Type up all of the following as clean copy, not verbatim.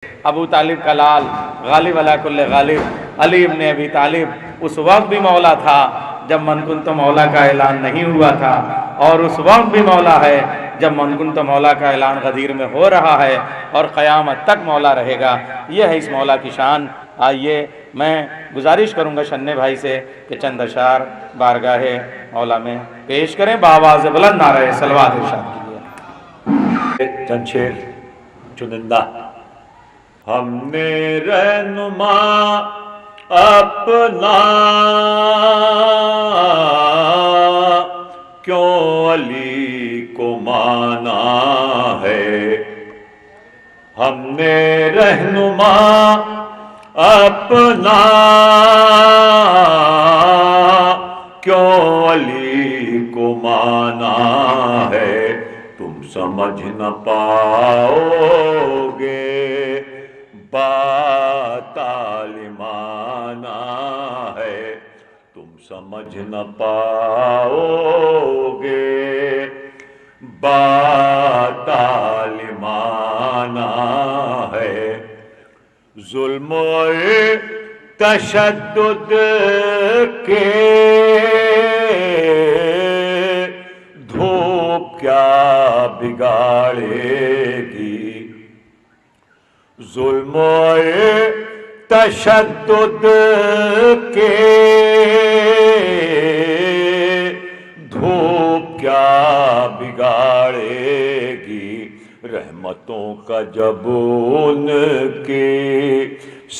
ابو طالب کا لال غالب علی کل غالب علی ابن ابی طالب اس وقت بھی مولا تھا جب من کنت مولا کا اعلان نہیں ہوا تھا، اور اس وقت بھی مولا ہے جب من کنت مولا کا اعلان غدیر میں ہو رہا ہے، اور قیامت تک مولا رہے گا۔ یہ ہے اس مولا کی شان۔ آئیے میں گزارش کروں گا شنے بھائی سے کہ چند اشعار بارگاہ مولا میں پیش کریں، بآواز بلند نعرہ صلوات ارشاد کیجیے۔ چند شعر چنندہ۔ ہم نے رہنما اپنا کیوں علی کو مانا ہے، ہم نے رہنما اپنا کیوں علی کو مانا ہے، تم سمجھ نہ پاؤ گے بات عالمانہ ہے، تم سمجھ نہ پاؤ گے بات عالمانہ ہے۔ ظلم و تشدد کے دھوپ کیا بگاڑے گی، ظلم و تشدد کے دھوپ کیا بگاڑے گی، رحمتوں کا جب ان کے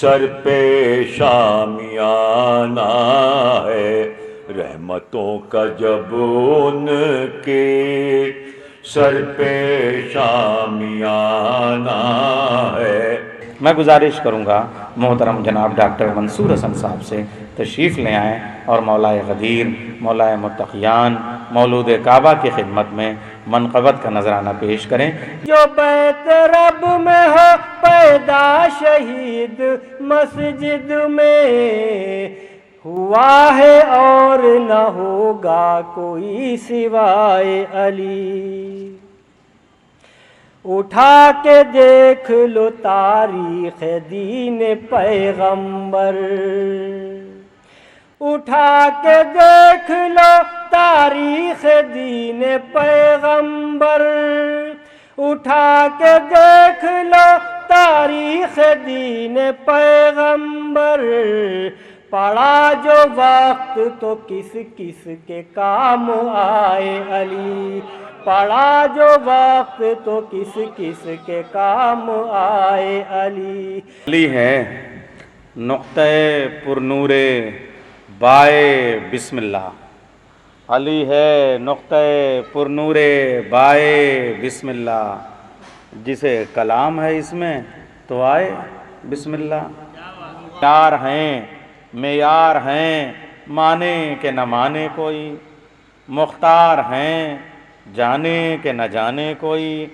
سر پہ شامیانہ ہے، رحمتوں کا جب ان کے سر پہ شامیانہ ہے۔ میں گزارش کروں گا محترم جناب ڈاکٹر منصور حسن صاحب سے تشریف لے آئیں اور مولا غدیر، مولا متقیان، مولود کعبہ کی خدمت میں منقبت کا نذرانہ پیش کریں۔ جو بیت رب میں ہو پیدا شہید مسجد میں ہوا ہے، اور نہ ہوگا کوئی سوائے علی۔ اٹھا کے دیکھ لو تاریخ دین پیغمبر، اٹھا کے دیکھ لو تاریخ دین پیغمبر، اٹھا کے دیکھ لو تاریخ دین پیغمبر، پڑا جو وقت تو کس کس کے کام آئے علی، پڑا جو وقت تو کس کس کے کام آئے علی۔ علی ہے نقطہ پر نور بائے بسم اللہ، علی ہے نقطہ پر نور بائے بسم اللہ، جسے کلام ہے اس میں تو آئے بسم اللہ۔ معیار ہیں مانے کہ نہ مانے کوئی، مختار ہیں جانے کہ نہ جانے کوئی،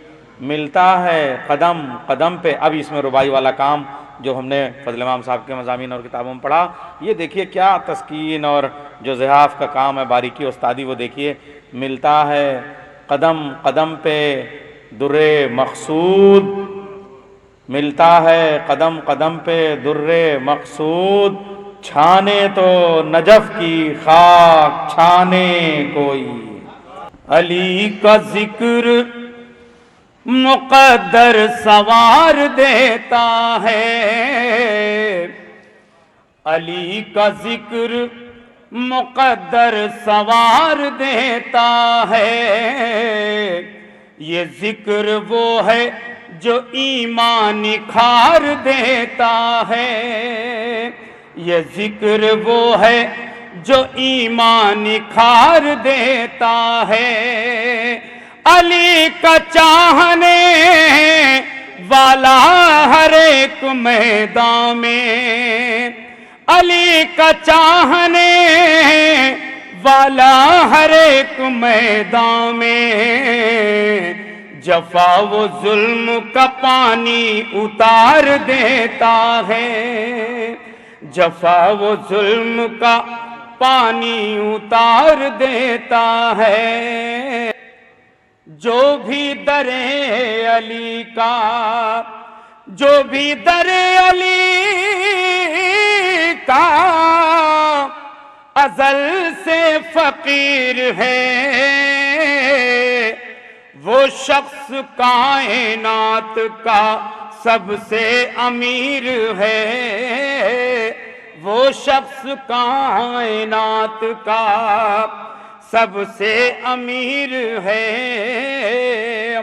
ملتا ہے قدم قدم پہ۔ اب اس میں ربائی والا کام جو ہم نے فضل امام صاحب کے مضامین اور کتابوں میں پڑھا، یہ دیکھیے کیا تسکین اور جو زحاف کا کام ہے، باریکی استادی، وہ دیکھیے۔ ملتا ہے قدم قدم پہ در مقصود، ملتا ہے قدم قدم پہ در مقصود، چھانے تو نجف کی خاک چھانے کوئی۔ علی کا ذکر مقدر سوار دیتا ہے، علی کا ذکر مقدر سوار دیتا ہے، یہ ذکر وہ ہے جو ایمان نکھار دیتا ہے، یہ ذکر وہ ہے جو ایمان نکھار دیتا ہے، علی کا چاہنے والا ہر ایک میدان میں، علی کا چاہنے والا ہر ایک میدان میں، جفا و ظلم کا پانی اتار دیتا ہے، جفا و ظلم کا پانی اتار دیتا ہے، جو بھی در علی کا جو بھی در علی کا ازل سے فقیر ہے، وہ شخص کائنات کا سب سے امیر ہے، وہ شخص کائنات کا سب سے امیر ہے۔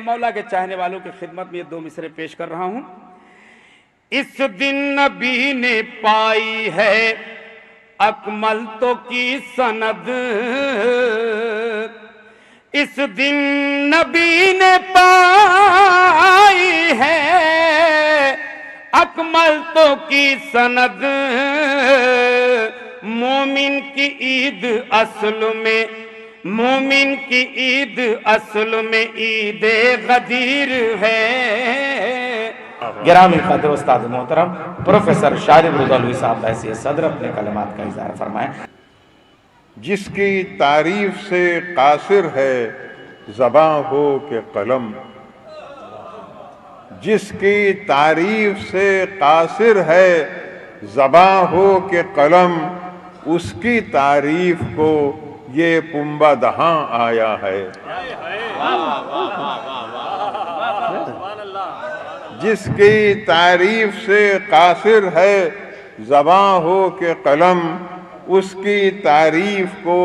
مولا کے چاہنے والوں کی خدمت میں یہ دو مصرے پیش کر رہا ہوں۔ اس دن نبی نے پائی ہے اکمل تو کی سند، اس دن نبی نے پائی ہے اکمل تو کی سند، مومن کی عید اصل میں، مومن کی عید اصل میں عید غدیر ہے۔ گرامی قدر استاد محترم پروفیسر شارب رضوی صاحب بحیثیت صدر اپنے کلمات کا اظہار فرمائیں۔ جس کی تعریف سے قاصر ہے زباں ہو کہ قلم، جس کی تعریف سے قاصر ہے زباں ہو کہ قلم، اس کی تعریف کو یہ پنبہ دہاں آیا ہے۔ جس کی تعریف سے قاصر ہے زباں ہو کہ قلم، اس کی تعریف کو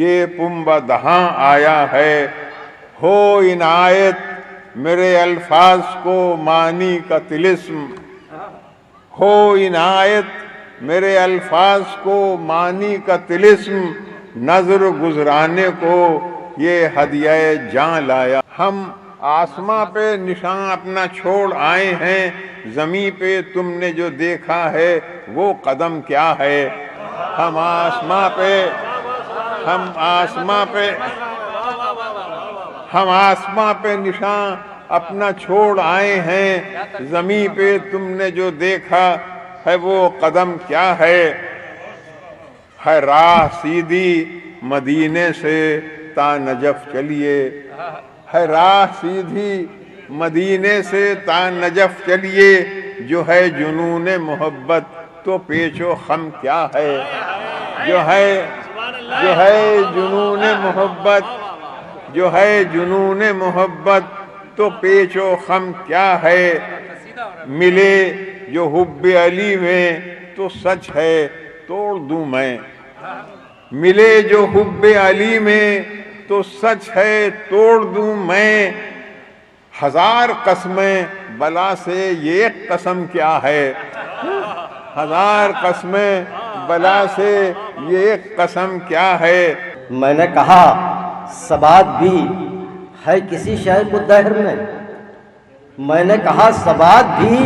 یہ پنبہ دہاں آیا ہے۔ ہو عنایت میرے الفاظ کو معنی کا طلسم، ہو عنایت میرے الفاظ کو معنی کا طلسم، نظر گزرانے کو یہ ہدیہ جاں لایا۔ ہم آسماں پہ نشان اپنا چھوڑ آئے ہیں، زمین پہ تم نے جو دیکھا ہے وہ قدم کیا ہے؟ ہم آسماں پہ نشان اپنا چھوڑ آئے ہیں، زمین پہ تم نے جو دیکھا ہے وہ قدم کیا ہے؟ ہے راہ سیدھی مدینے سے تا نجف چلیے، ہے راہ سیدھی مدینے سے تا نجف چلیے، جو ہے جنون محبت تو پیچ و خم کیا ہے؟ جو ہے جنون محبت، جو ہے جنون محبت تو پیچ و خم کیا ہے؟ ملے جو حب علی میں تو سچ ہے توڑ دوں میں، ملے جو حب علی میں تو سچ ہے توڑ دوں میں، ہزار قسمیں بلا سے یہ ایک قسم کیا ہے؟ ہزار قسمیں بلا سے یہ ایک قسم کیا ہے؟ میں نے کہا ثبات بھی ہے کسی شے کو دہر میں، میں نے کہا ثبات بھی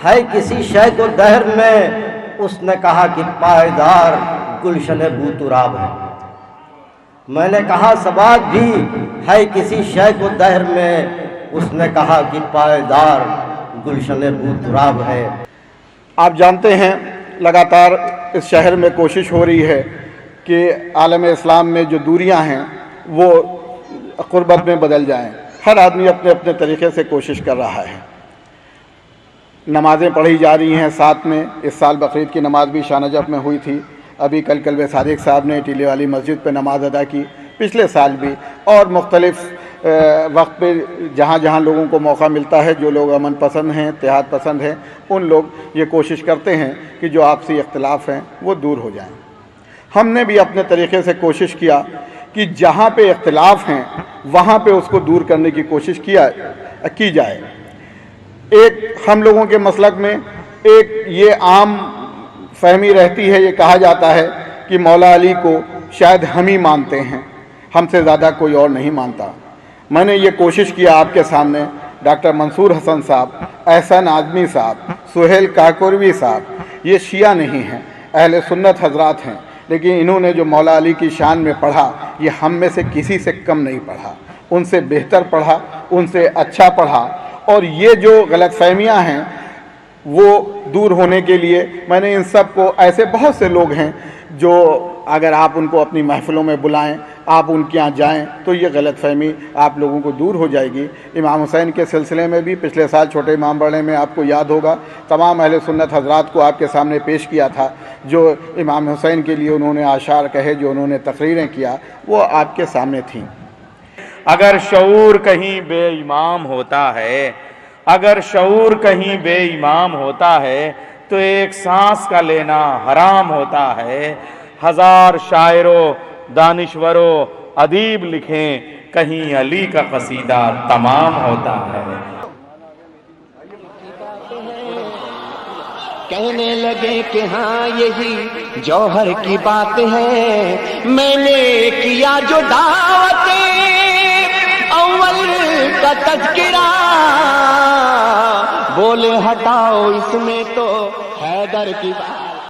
ہے کسی شے کو دہر میں، اس نے کہا کہ پائیدار گلشن بو تراب ہے۔ میں نے کہا ثبات بھی ہے کسی شے کو دہر میں، اس نے کہا کہ پائیدار گلشن بو تراب ہے۔ آپ جانتے ہیں لگاتار اس شہر میں کوشش ہو رہی ہے کہ عالم اسلام میں جو دوریاں ہیں وہ قربت میں بدل جائیں۔ ہر آدمی اپنے اپنے طریقے سے کوشش کر رہا ہے۔ نمازیں پڑھی جا رہی ہیں ساتھ میں، اس سال بقرعید کی نماز بھی شاہ نجف میں ہوئی تھی، ابھی کل قلب صادق صاحب نے ٹیلے والی مسجد پہ نماز ادا کی، پچھلے سال بھی، اور مختلف وقت پہ جہاں جہاں لوگوں کو موقع ملتا ہے، جو لوگ امن پسند ہیں، اتحاد پسند ہیں، ان لوگ یہ کوشش کرتے ہیں کہ جو آپسی اختلاف ہیں وہ دور ہو جائیں۔ ہم نے بھی اپنے طریقے سے کوشش کیا کہ جہاں پہ اختلاف ہیں وہاں پہ اس کو دور کرنے کی کوشش کی جائے۔ ایک ہم لوگوں کے مسلک میں ایک یہ عام فہمی رہتی ہے، یہ کہا جاتا ہے کہ مولا علی کو شاید ہم ہی مانتے ہیں، ہم سے زیادہ کوئی اور نہیں مانتا۔ میں نے یہ کوشش کیا آپ کے سامنے، ڈاکٹر منصور حسن صاحب، احسن اعظمی صاحب، سہیل کاکوروی صاحب، یہ شیعہ نہیں ہیں، اہل سنت حضرات ہیں، لیکن انہوں نے جو مولا علی کی شان میں پڑھا یہ ہم میں سے کسی سے کم نہیں پڑھا، ان سے بہتر پڑھا، ان سے اچھا پڑھا۔ اور یہ جو غلط فہمیاں ہیں وہ دور ہونے کے لیے میں نے ان سب کو، ایسے بہت سے لوگ ہیں جو اگر آپ ان کو اپنی محفلوں میں بلائیں، آپ ان کے یہاں جائیں تو یہ غلط فہمی آپ لوگوں کو دور ہو جائے گی۔ امام حسین کے سلسلے میں بھی پچھلے سال چھوٹے امام باڑے میں آپ کو یاد ہوگا تمام اہل سنت حضرات کو آپ کے سامنے پیش کیا تھا، جو امام حسین کے لیے انہوں نے اشعار کہے، جو انہوں نے تقریریں کیا، وہ آپ کے سامنے تھیں۔ اگر شعور کہیں بے امام ہوتا ہے، اگر شعور کہیں بے امام ہوتا ہے تو ایک سانس کا لینا حرام ہوتا ہے۔ ہزار شاعروں، دانشوروں، ادیب لکھیں، کہیں علی کا قصیدہ تمام ہوتا ہے۔ کہنے لگے کہ ہاں یہی جوہر کی بات ہے، میں نے کیا جو دعوت اول کا تذکرہ، بولے ہٹاؤ اس میں تو حیدر کی بات